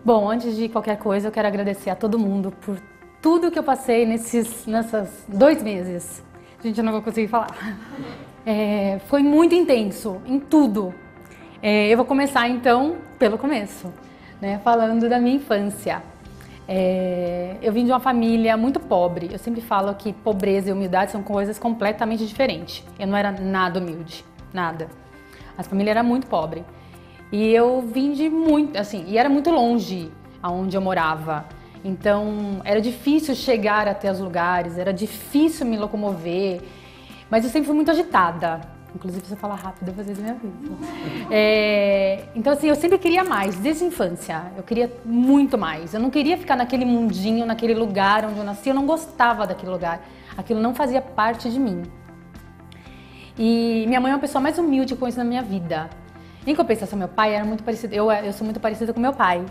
Bom, antes de qualquer coisa, eu quero agradecer a todo mundo por tudo que eu passei nesses 2 meses. Gente, eu não vou conseguir falar. Foi muito intenso em tudo. Eu vou começar então pelo começo, né, falando da minha infância. Eu vim de uma família muito pobre. Eu sempre falo que pobreza e humildade são coisas completamente diferentes. Eu não era nada humilde, nada. A família era muito pobre. E eu vim de muito, assim, e era muito longe aonde eu morava. Então, era difícil chegar até os lugares, era difícil me locomover. Mas eu sempre fui muito agitada. Inclusive, se eu falar rápido, vocês me avisam. Então, assim, eu sempre queria mais, desde a infância. Eu queria muito mais. Eu não queria ficar naquele mundinho, naquele lugar onde eu nasci. Eu não gostava daquele lugar. Aquilo não fazia parte de mim. E minha mãe é uma pessoa mais humilde que eu conheço na minha vida. Em compensação, meu pai era muito parecido. Eu sou muito parecida com meu pai.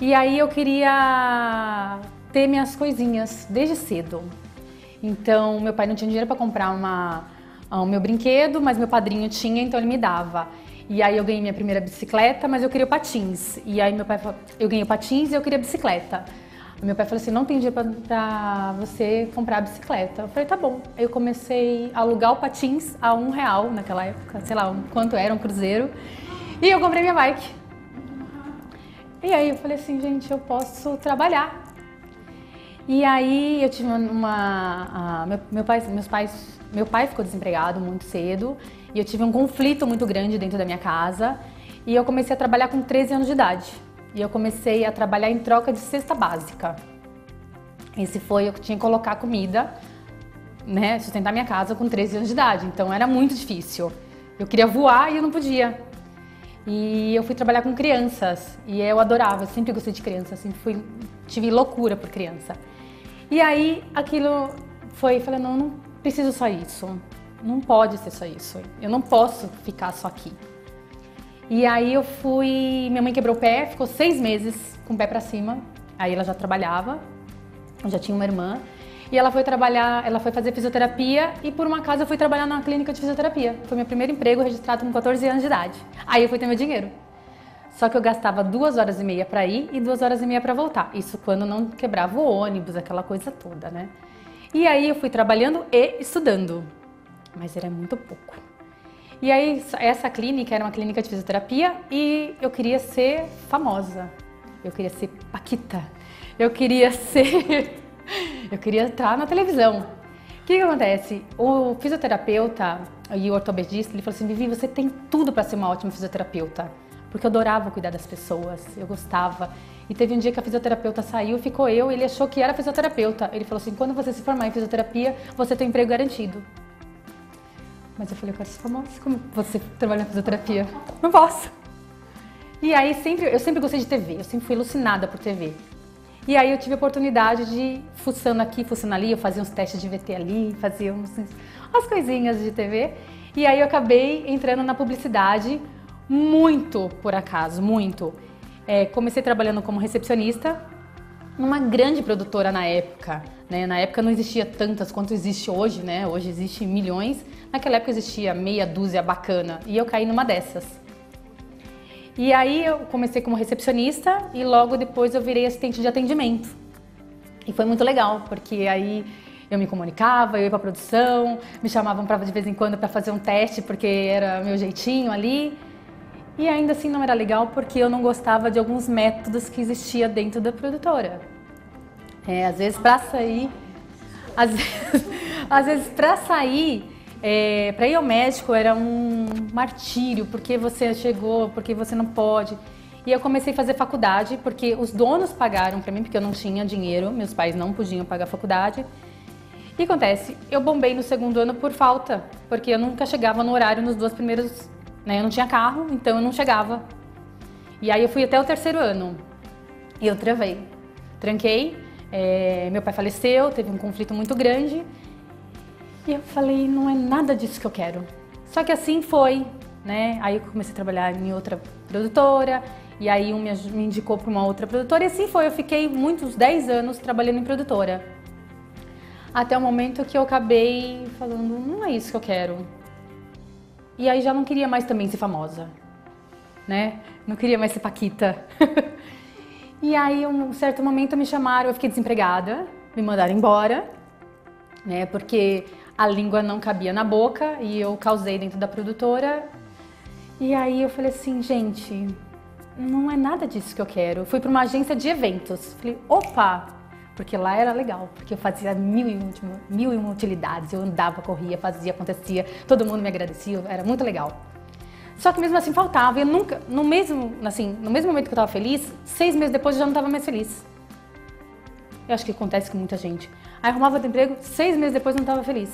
E aí eu queria ter minhas coisinhas desde cedo. Então, meu pai não tinha dinheiro para comprar o meu brinquedo, mas meu padrinho tinha, então ele me dava. E aí eu ganhei minha primeira bicicleta, mas eu queria o patins. E aí meu pai falou, eu ganhei o patins e eu queria a bicicleta. Meu pai falou assim, não tem dinheiro pra você comprar a bicicleta. Eu falei, tá bom. Eu comecei a alugar o patins a R$1 naquela época, sei lá quanto era, um cruzeiro. E eu comprei minha bike. E aí eu falei assim, gente, eu posso trabalhar. E aí eu tive meu pai ficou desempregado muito cedo e eu tive um conflito muito grande dentro da minha casa e eu comecei a trabalhar com 13 anos de idade. E eu comecei a trabalhar em troca de cesta básica. Eu tinha que colocar comida, né, sustentar minha casa com 13 anos de idade, então era muito difícil. Eu queria voar e eu não podia. E eu fui trabalhar com crianças e eu adorava, eu sempre gostei de criança, tive loucura por criança. E aí aquilo falei, não preciso só isso, não pode ser só isso, eu não posso ficar só aqui. E aí minha mãe quebrou o pé, ficou 6 meses com o pé pra cima, aí ela já trabalhava, eu já tinha uma irmã, e ela foi fazer fisioterapia e por uma acaso eu fui trabalhar na clínica de fisioterapia. Foi meu primeiro emprego registrado com 14 anos de idade. Aí eu fui ter meu dinheiro. Só que eu gastava 2h30 para ir e 2h30 para voltar. Isso quando não quebrava o ônibus, aquela coisa toda, né? E aí eu fui trabalhando e estudando, mas era muito pouco. E aí essa clínica era uma clínica de fisioterapia e eu queria ser famosa. Eu queria ser Paquita. Eu queria estar na televisão. O que acontece? O fisioterapeuta e o ortopedista, ele falou assim, Vivi, você tem tudo para ser uma ótima fisioterapeuta. Porque eu adorava cuidar das pessoas, eu gostava. E teve um dia que a fisioterapeuta saiu, ficou ele achou que era fisioterapeuta. Ele falou assim, quando você se formar em fisioterapia, você tem emprego garantido. Mas eu falei, eu quero ser famosa, como você trabalha na fisioterapia? Não posso. E aí eu sempre gostei de TV, eu sempre fui alucinada por TV. E aí eu tive a oportunidade de, fuçando aqui, fuçando ali, eu fazia uns testes de VT ali, fazia umas coisinhas de TV. E aí eu acabei entrando na publicidade muito por acaso, muito. Comecei trabalhando como recepcionista numa grande produtora na época, né? Na época não existia tantas quanto existe hoje, né? Hoje existe milhões. Naquela época existia meia dúzia bacana e eu caí numa dessas. E aí eu comecei como recepcionista e logo depois eu virei assistente de atendimento. E foi muito legal, porque aí eu me comunicava, eu ia pra produção, me chamavam de vez em quando para fazer um teste, porque era meu jeitinho ali. E ainda assim não era legal porque eu não gostava de alguns métodos que existia dentro da produtora. Às vezes para sair, para ir ao médico era um martírio, porque você chegou, porque você não pode. E eu comecei a fazer faculdade, porque os donos pagaram para mim, porque eu não tinha dinheiro, meus pais não podiam pagar a faculdade. E acontece, eu bombei no segundo ano por falta, porque eu nunca chegava no horário nos 2 primeiros, né? Eu não tinha carro, então eu não chegava. E aí eu fui até o 3º ano e eu tranquei. Meu pai faleceu, teve um conflito muito grande. E eu falei, não é nada disso que eu quero. Só que assim foi, né? Aí eu comecei a trabalhar em outra produtora, e aí me indicou para uma outra produtora, e assim foi. Eu fiquei muitos 10 anos trabalhando em produtora. Até o momento que eu acabei falando, não é isso que eu quero. E aí já não queria mais também ser famosa, né? Não queria mais ser Paquita. E aí, um certo momento me chamaram, eu fiquei desempregada, me mandaram embora, né? Porque a língua não cabia na boca e eu causei dentro da produtora. E aí eu falei assim, gente, não é nada disso que eu quero. Eu fui para uma agência de eventos. Falei, opa! Porque lá era legal, porque eu fazia mil e uma utilidades. Eu andava, corria, fazia, acontecia, todo mundo me agradecia, era muito legal. Só que mesmo assim faltava, eu nunca, no mesmo momento que eu estava feliz, 6 meses depois eu já não estava mais feliz. Eu acho que acontece com muita gente. Aí eu arrumava outro emprego, 6 meses depois eu não estava feliz.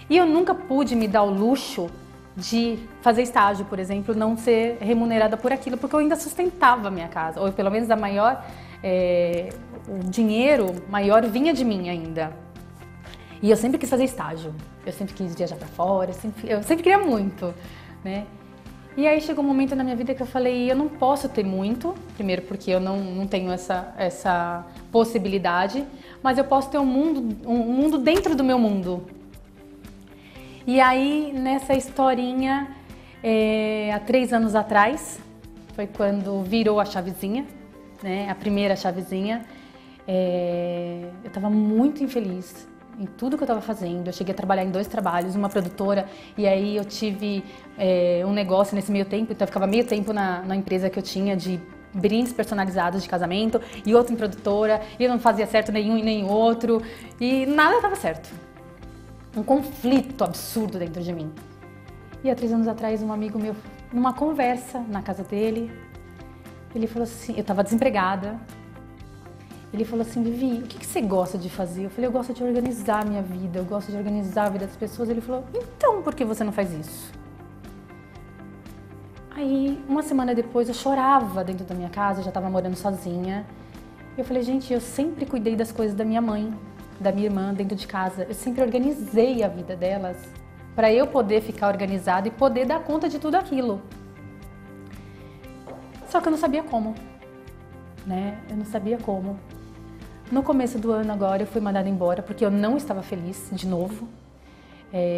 E eu nunca pude me dar o luxo de fazer estágio, por exemplo, não ser remunerada por aquilo, porque eu ainda sustentava a minha casa, ou pelo menos o dinheiro maior vinha de mim ainda. E eu sempre quis fazer estágio, eu sempre quis viajar para fora, eu sempre queria muito, né? E aí chegou um momento na minha vida que eu falei, eu não posso ter muito, primeiro porque eu não tenho essa possibilidade, mas eu posso ter um mundo dentro do meu mundo. E aí, nessa historinha, há 3 anos atrás, foi quando virou a chavezinha, né? A primeira chavezinha. Eu estava muito infeliz em tudo que eu estava fazendo. Eu cheguei a trabalhar em 2 trabalhos, uma produtora, e aí eu tive um negócio nesse meio tempo, então eu ficava meio tempo na empresa que eu tinha de brindes personalizados de casamento, e outra em produtora, e eu não fazia certo nenhum e nem outro, e nada estava certo. Um conflito absurdo dentro de mim. E há 3 anos atrás, um amigo meu, numa conversa na casa dele, ele falou assim, eu estava desempregada, ele falou assim, Vivi, o que você gosta de fazer? Eu falei, eu gosto de organizar a minha vida, eu gosto de organizar a vida das pessoas. Ele falou, então por que você não faz isso? Aí, uma semana depois, eu chorava dentro da minha casa, eu já estava morando sozinha. Eu falei, gente, eu sempre cuidei das coisas da minha mãe, da minha irmã dentro de casa. Eu sempre organizei a vida delas para eu poder ficar organizada e poder dar conta de tudo aquilo. Só que eu não sabia como, né? Eu não sabia como. No começo do ano agora eu fui mandada embora porque eu não estava feliz de novo.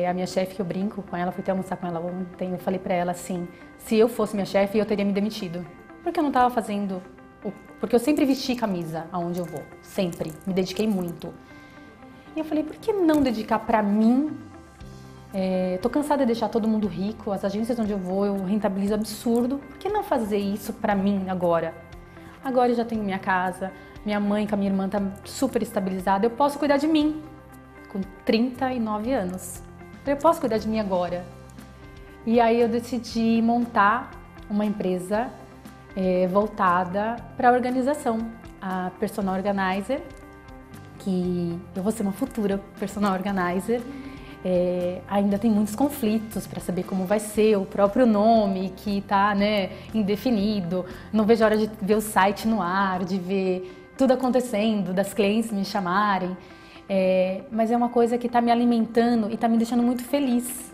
A minha chefe, que eu brinco com ela, fui até almoçar com ela ontem, eu falei pra ela assim, se eu fosse minha chefe eu teria me demitido. Porque eu não estava fazendo, porque eu sempre vesti camisa aonde eu vou, sempre, me dediquei muito. E eu falei, por que não dedicar pra mim? Tô cansada de deixar todo mundo rico, as agências onde eu vou eu rentabilizo absurdo, por que não fazer isso pra mim agora? Agora eu já tenho minha casa, minha mãe com a minha irmã tá super estabilizada, eu posso cuidar de mim, com 39 anos. Eu posso cuidar de mim agora. E aí eu decidi montar uma empresa voltada para a organização, a Personal Organizer, que eu vou ser uma futura Personal Organizer. Ainda tem muitos conflitos para saber como vai ser o próprio nome, que está, né, indefinido. Não vejo a hora de ver o site no ar, de ver tudo acontecendo, das clientes me chamarem. Mas é uma coisa que está me alimentando e está me deixando muito feliz.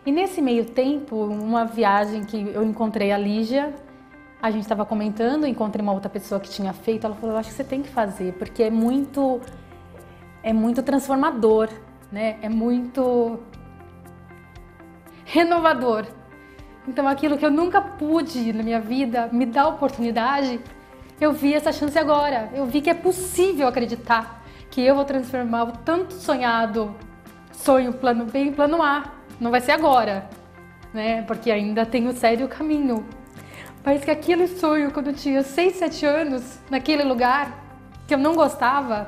E nesse meio tempo, uma viagem que eu encontrei a Lígia, a gente estava comentando, encontrei uma outra pessoa que tinha feito, ela falou, eu acho que você tem que fazer, porque é muito transformador, né? É muito renovador. Então aquilo que eu nunca pude na minha vida me dar oportunidade, eu vi essa chance agora. Eu vi que é possível acreditar que eu vou transformar o tanto sonhado sonho, plano B em plano A. Não vai ser agora, né? Porque ainda tem o sério caminho. Mas que aquele sonho, quando eu tinha 6, 7 anos, naquele lugar, que eu não gostava,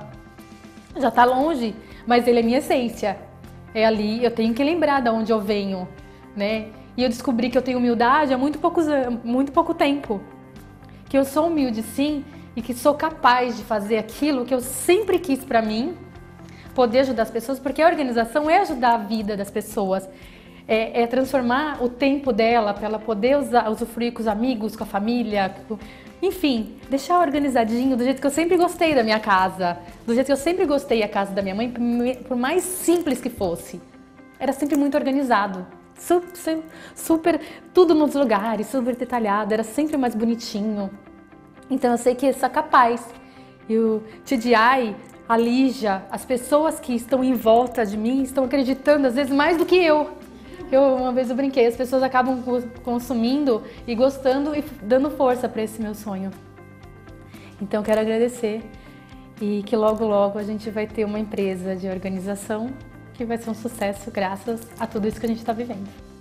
já tá longe, mas ele é minha essência. É ali, eu tenho que lembrar de onde eu venho, né? E eu descobri que eu tenho humildade há muito pouco tempo. Que eu sou humilde sim e que sou capaz de fazer aquilo que eu sempre quis pra mim, poder ajudar as pessoas, porque a organização é ajudar a vida das pessoas, é transformar o tempo dela para ela poder usufruir com os amigos, com a família, enfim, deixar organizadinho do jeito que eu sempre gostei da minha casa, do jeito que eu sempre gostei a casa da minha mãe, por mais simples que fosse, era sempre muito organizado. Super, tudo nos lugares, super detalhado, era sempre mais bonitinho. Então eu sei que eu sou capaz. E o TDI, a Lígia, as pessoas que estão em volta de mim estão acreditando às vezes mais do que eu. Uma vez eu brinquei, as pessoas acabam consumindo e gostando e dando força para esse meu sonho. Então quero agradecer e que logo logo a gente vai ter uma empresa de organização que vai ser um sucesso graças a tudo isso que a gente está vivendo.